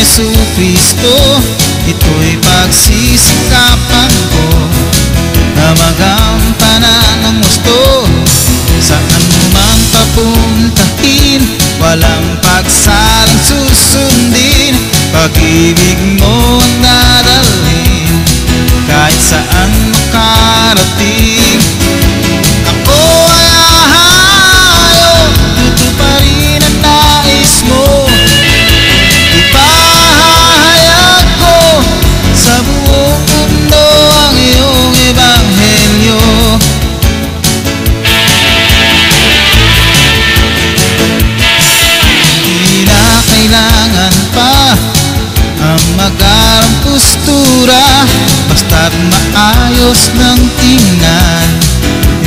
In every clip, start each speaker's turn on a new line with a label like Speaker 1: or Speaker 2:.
Speaker 1: Jesucristo. Ito'y pagsisikapan ko na magampanan ang gusto. Saan mo man papuntahin, walang pagsalang susundin. Pag-ibig mo ang dadalhin kahit saan makarating. Ako ay ahayo, tutuparin ang nais mo. Ipahahayag ko sa buong mundo ang iyong ebanghelyo. Hindi na kailangan pa ang magarang postura, basta't maayos ng tingnan.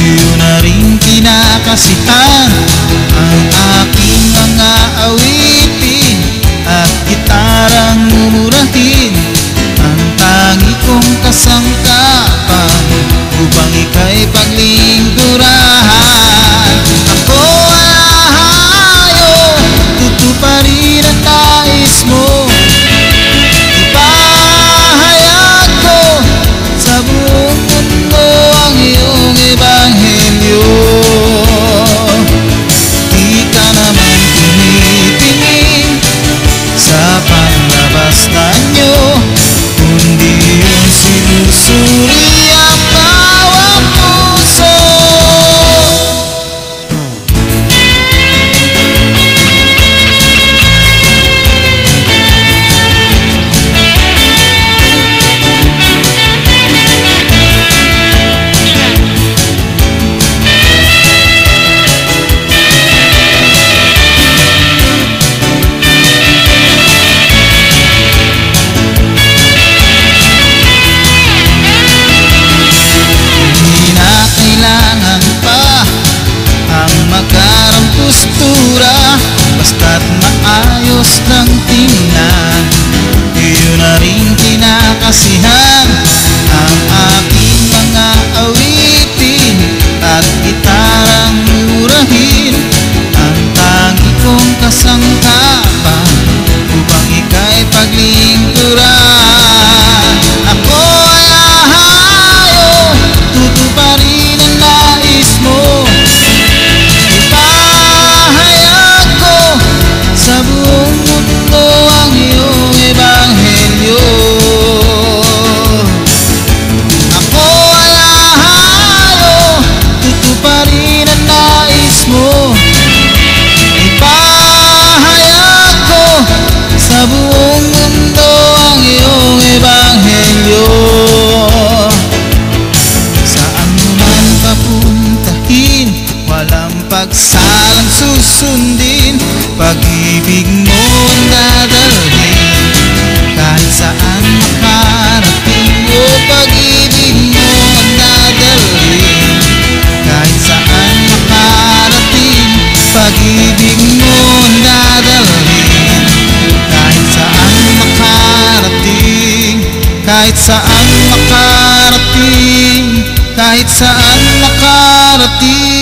Speaker 1: Iyon na rin kinakasihan ang aking mga awitin at gitarang mumurahin. Ang tangi kong kasangkapan upang ika'y paglingkurahan. Ako ay ahayo, tutuparin ang nais mo. Ipahayag ko sa buong mundo ang iyong ebanghelyo. Di ka naman tumitingin sa panlabas na nyo, kundi yung sinusuri ang bawat puso. Basta't maayos ng tingnan, iyon na rin kinakasihan ang aking mga awitin at gitarang murahin. Ang tangi kong kasangkapan upang ika'y paglingkuran. Ako ay ahayo, tutuparin ang nais mo. Sa buong mundo ang iyong ebanghelyo. Ako ay ahayo, tutuparin ang nais mo. Ipahayag ko sa buong mundo ang iyong ebanghelyo. Saan mo man papuntahin, walang pagsalang susundin. Pag-ibig mo ang dadalhin kahit saan makarating. O pag-ibig mo ang dadalhin kahit saan makarating. Pag-ibig mo ang dadalhin kahit saan makarating. Kahit saan makarating. Kahit saan makarating.